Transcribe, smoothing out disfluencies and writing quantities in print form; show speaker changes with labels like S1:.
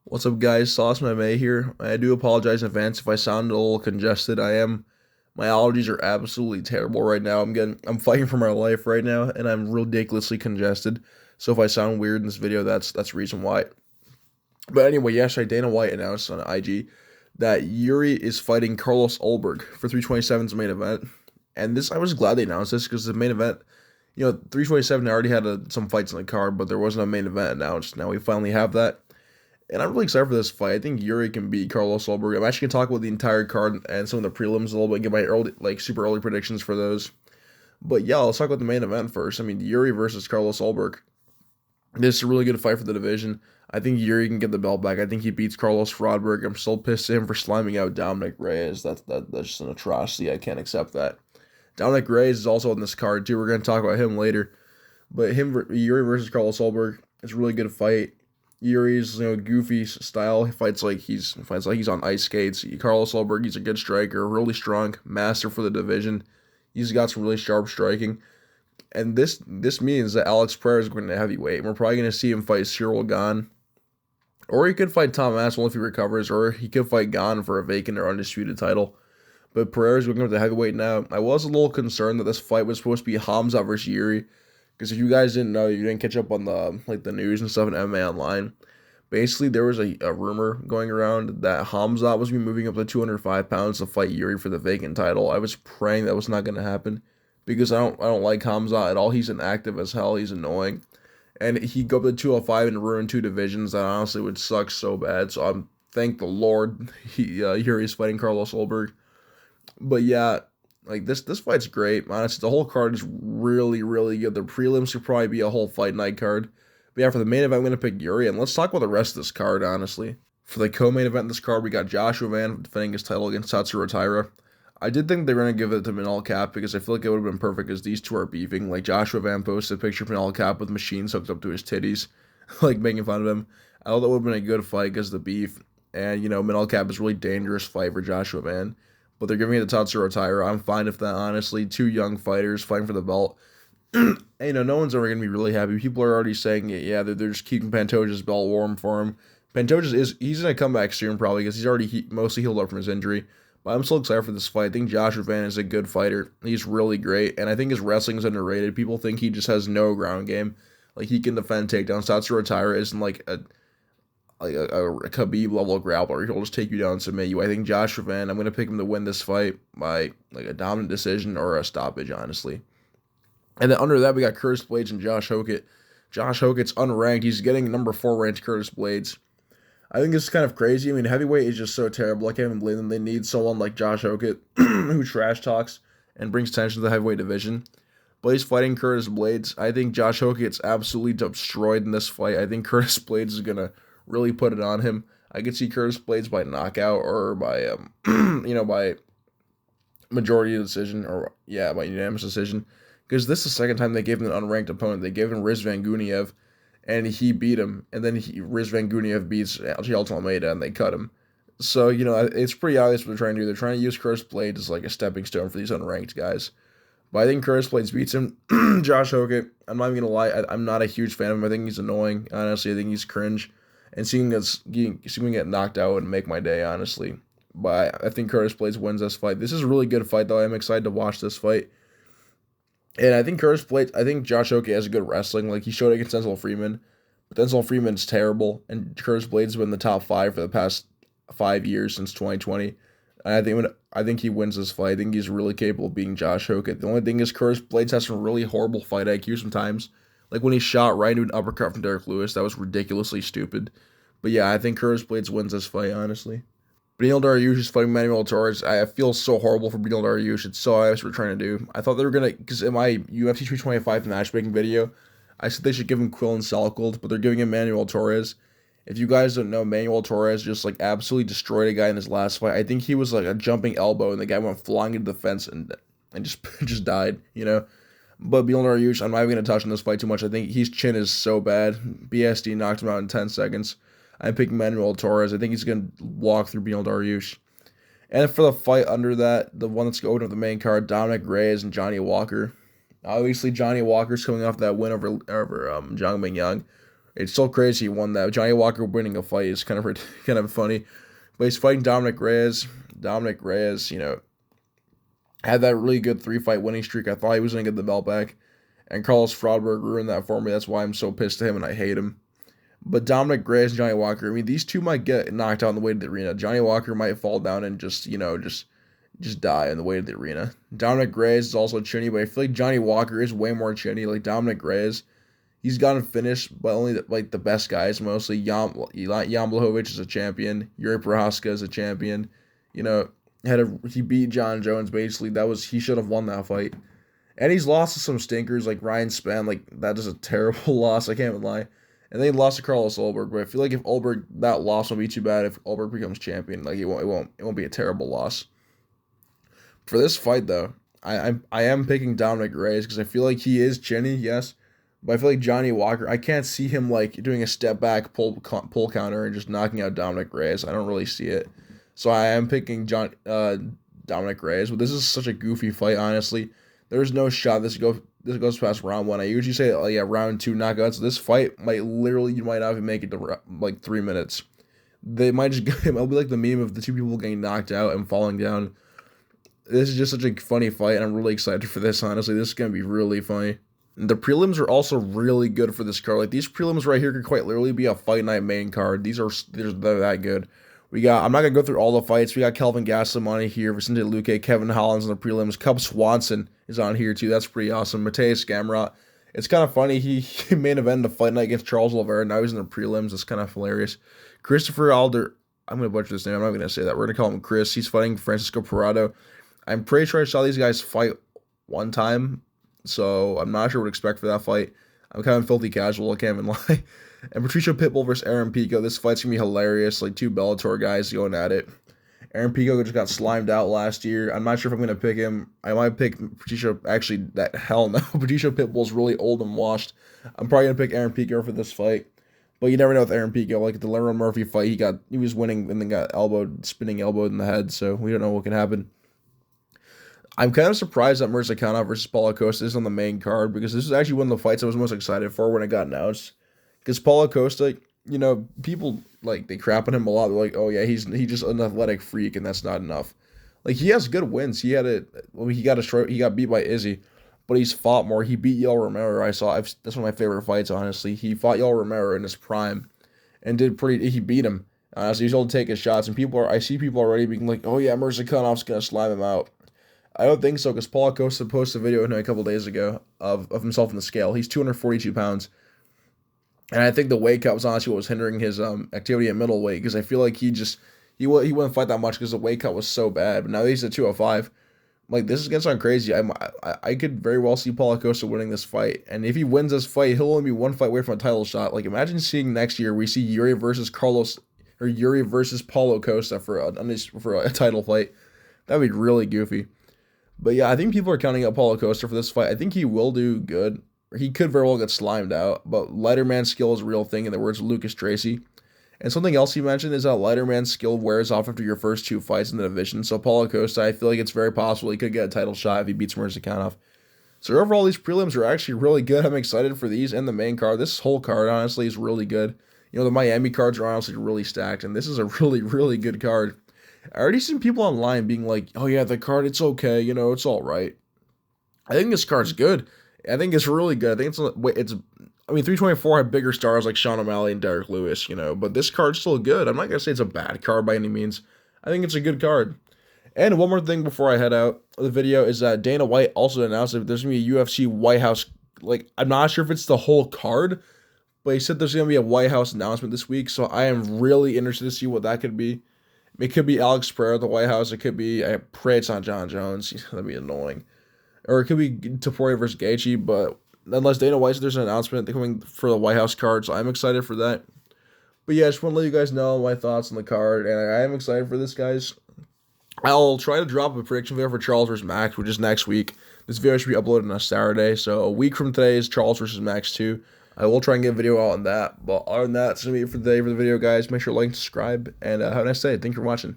S1: What's up, guys? Sauce MMA here. I do apologize in advance if I sound a little congested. I am. My allergies are absolutely terrible right now. I'm fighting for my life right now, and I'm ridiculously congested. So if I sound weird in this video, that's the reason why. But anyway, yesterday Dana White announced on IG that Yuri is fighting Carlos Ulberg for 327's main event, and this I was glad they announced this because the main event, 327 already had some fights in the card, but there wasn't a main event announced. Now we finally have that. And I'm really excited for this fight. I think Yuri can beat Carlos Solberg. I'm actually gonna talk about the entire card and some of the prelims a little bit, get my early, super early predictions for those. But yeah, let's talk about the main event first. I mean, Yuri versus Carlos Solberg. This is a really good fight for the division. I think Yuri can get the belt back. I think he beats Carlos Rodberg. I'm still pissed at him for sliming out Dominic Reyes. That's just an atrocity. I can't accept that. Dominic Reyes is also on this card too. We're gonna talk about him later. But Yuri versus Carlos Solberg is a really good fight. Yuri's goofy style. He fights like he's on ice skates. Carlos Solberg, he's a good striker, really strong, master for the division. He's got some really sharp striking, and this means that Alex Pereira is going to heavyweight. We're probably going to see him fight Cyril Gane, or he could fight Tom Aspinall if he recovers, or he could fight Gane for a vacant or undisputed title. But Pereira's going up to heavyweight now. I was a little concerned that this fight was supposed to be Hamza versus Yuri. Because if you guys didn't know, you didn't catch up on the news and stuff in MMA Online. Basically, there was a rumor going around that Hamzat was going to be moving up to 205 pounds to fight Yuri for the vacant title. I was praying that was not going to happen because I don't like Hamzat at all. He's inactive as hell. He's annoying, and he go up to 205 and ruin two divisions. That honestly would suck so bad. So I'm thank the Lord Yuri's fighting Carlos Ulberg. But yeah, like this fight's great. Honestly, the whole card is really, really good. The prelims could probably be a whole fight night card. But yeah, for the main event, I'm going to pick Yuri. And let's talk about the rest of this card, honestly. For the co-main event in this card, we got Joshua Van defending his title against Tatsuro Taira. I did think they were going to give it to Manel Cap because I feel like it would have been perfect because these two are beefing. Like, Joshua Van posted a picture of Manel Cap with machines hooked up to his titties, like, making fun of him. I thought that would have been a good fight because of the beef. And, Manel Cap is a really dangerous fight for Joshua Van. But they're giving it to Tatsuro Taira. I'm fine with that, honestly. Two young fighters fighting for the belt. And, no one's ever going to be really happy. People are already saying, yeah, they're just keeping Pantoja's belt warm for him. He's going to come back soon probably because he's already mostly healed up from his injury. But I'm still excited for this fight. I think Joshua Van is a good fighter. He's really great. And I think his wrestling is underrated. People think he just has no ground game. Like, he can defend takedowns. Tatsuro Taira isn't like a Khabib level grappler. He'll just take you down and submit you. I think Joshua Van, I'm going to pick him to win this fight by like a dominant decision or a stoppage, honestly. And then under that, we got Curtis Blades and Josh Hokett. Josh Hokett's unranked. He's getting number 4 ranked Curtis Blades. I think this is kind of crazy. I mean, heavyweight is just so terrible. I can't even blame them. They need someone like Josh Hokett who trash talks and brings tension to the heavyweight division. But he's fighting Curtis Blades. I think Josh Hokett's absolutely destroyed in this fight. I think Curtis Blades is going to really put it on him. I could see Curtis Blades by knockout or by, by majority decision or, by unanimous decision. Because this is the second time they gave him an unranked opponent. They gave him Riz Vanguniev, and he beat him. And then Riz Vanguniev beats Alton Almeida, and they cut him. So, it's pretty obvious what they're trying to do. They're trying to use Curtis Blades as like a stepping stone for these unranked guys. But I think Curtis Blades beats him. Josh Hokett, I'm not even going to lie, I'm not a huge fan of him. I think he's annoying. Honestly, I think he's cringe. And seeing him get knocked out would make my day, honestly. But I think Curtis Blades wins this fight. This is a really good fight, though. I'm excited to watch this fight. And I think Josh Hokett has a good wrestling. Like, he showed it against Denzel Freeman. But Denzel Freeman's terrible. And Curtis Blades has been in the top 5 for the past 5 years since 2020. And I think he wins this fight. I think he's really capable of beating Josh Hokett. The only thing is Curtis Blades has some really horrible fight IQ sometimes. Like when he shot right into an uppercut from Derek Lewis. That was ridiculously stupid. But yeah, I think Curtis Blades wins this fight, honestly. Beneil Dariush is fighting Manuel Torres. I feel so horrible for Beneil Dariush. It's so obvious what we're trying to do. I thought they were going to, because in my UFC 325 matchmaking video, I said they should give him Quillen Salgold, but they're giving him Manuel Torres. If you guys don't know, Manuel Torres just like absolutely destroyed a guy in his last fight. I think he was like a jumping elbow, and the guy went flying into the fence and just just died, But Beneil Dariush, I'm not even going to touch on this fight too much. I think his chin is so bad. BSD knocked him out in 10 seconds. I'm picking Manuel Torres. I think he's going to walk through Beneil Dariush. And for the fight under that, the one that's going to the main card, Dominic Reyes and Johnny Walker. Obviously, Johnny Walker's coming off that win over Zhang Mingyang. It's so crazy he won that. Johnny Walker winning a fight is kind of kind of funny. But he's fighting Dominic Reyes. Dominic Reyes, had that really good 3-fight winning streak. I thought he was going to get the belt back. And Carlos Fraudberg ruined that for me. That's why I'm so pissed at him and I hate him. But Dominic Reyes and Johnny Walker, I mean, these two might get knocked out on the way to the arena. Johnny Walker might fall down and just die on the way to the arena. Dominic Reyes is also chinny, but I feel like Johnny Walker is way more chinny. Like Dominic Reyes, he's gotten finished by only the best guys, mostly. Jan Blachowicz is a champion. Yuri Prohaska is a champion. He beat John Jones basically. He should have won that fight. And he's lost to some stinkers like Ryan Spann. Like that is a terrible loss. I can't even lie. And then he lost to Carlos Ulberg. But I feel like if Ulberg, that loss won't be too bad if Ulberg becomes champion. Like it won't be a terrible loss. For this fight though, I am picking Dominic Reyes because I feel like he is chinny, yes. But I feel like Johnny Walker, I can't see him like doing a step back pull counter and just knocking out Dominic Reyes. I don't really see it. So I am picking Dominic Reyes. But this is such a goofy fight, honestly. There's no shot this goes past round 1. I usually say round 2 knockouts. This fight you might not even make it to like 3 minutes. They might just it'll be like the meme of the two people getting knocked out and falling down. This is just such a funny fight, and I'm really excited for this, honestly. This is going to be really funny. The prelims are also really good for this card. Like, these prelims right here could quite literally be a fight night main card. They're that good. I'm not going to go through all the fights. We got Kelvin Gastelum on here, Vicente Luque, Kevin Holland in the prelims. Cub Swanson is on here, too. That's pretty awesome. Mateus Gamrot. It's kind of funny. He main evented a fight night against Charles Oliveira. Now he's in the prelims. It's kind of hilarious. Christopher Alder. I'm going to butcher this name. I'm not going to say that. We're going to call him Chris. He's fighting Francisco Parado. I'm pretty sure I saw these guys fight one time, so I'm not sure what to expect for that fight. I'm kind of filthy casual, I can't even lie. And Patricio Pitbull versus Aaron Pico. This fight's going to be hilarious, like two Bellator guys going at it. Aaron Pico just got slimed out last year. I'm not sure if I'm going to pick him. I might pick Patricio. Actually, hell no. Patricio Pitbull's really old and washed. I'm probably going to pick Aaron Pico for this fight. But you never know with Aaron Pico. Like the Lerone Murphy fight, he was winning and then got spinning elbowed in the head, so we don't know what can happen. I'm kind of surprised that Murzakanov versus Paulo Costa is on the main card because this is actually one of the fights I was most excited for when it got announced. Because Paulo Costa, people they crap on him a lot. They're like, oh yeah, he's just an athletic freak, and that's not enough. Like he has good wins. He got beat by Izzy, but he's fought more. He beat Yoel Romero. That's one of my favorite fights, honestly. He fought Yoel Romero in his prime, and he beat him. Honestly, he's able to take his shots, and I see people already being like, oh yeah, Murzakonov's gonna slime him out. I don't think so because Paulo Costa posted a video a couple days ago of himself in the scale. He's 242 pounds. And I think the weight cut was honestly what was hindering his activity at middleweight because I feel like he wouldn't fight that much because the weight cut was so bad. But now that he's at 205, like this is going to sound crazy. I could very well see Paulo Costa winning this fight. And if he wins this fight, he'll only be one fight away from a title shot. Like imagine seeing next year we see Yuri versus Paulo Costa for a title fight. That'd be really goofy. But yeah, I think people are counting out Paulo Costa for this fight. I think he will do good. He could very well get slimed out, but lighter man skill is a real thing in the words of Lucas Tracy. And something else he mentioned is that lighter man skill wears off after your first 2 fights in the division. So Paulo Costa, I feel like it's very possible he could get a title shot if he beats Murzakanov. So overall, these prelims are actually really good. I'm excited for these and the main card. This whole card, honestly, is really good. The Miami cards are honestly really stacked, and this is a really, really good card. I already seen people online being like, oh yeah, the card, it's okay, it's all right. I think this card's good. I think it's really good. I think 324 had bigger stars like Sean O'Malley and Derek Lewis, but this card's still good. I'm not going to say it's a bad card by any means. I think it's a good card. And one more thing before I head out of the video is that Dana White also announced that there's going to be a UFC White House, I'm not sure if it's the whole card, but he said there's going to be a White House announcement this week, so I am really interested to see what that could be. It could be Alex Pereira at the White House. It could be, I pray it's not John Jones. That'd be annoying. Or it could be Topuria versus Gaethje, but unless Dana White said there's an announcement coming for the White House card, so I'm excited for that. But yeah, I just want to let you guys know my thoughts on the card, and I am excited for this, guys. I'll try to drop a prediction video for Charles versus Max, which is next week. This video should be uploaded on a Saturday, so a week from today is Charles versus Max 2. I will try and get a video out on that, but other than that, that's going to be it for today for the video, guys. Make sure to like and subscribe, and have a nice day. Thanks for watching.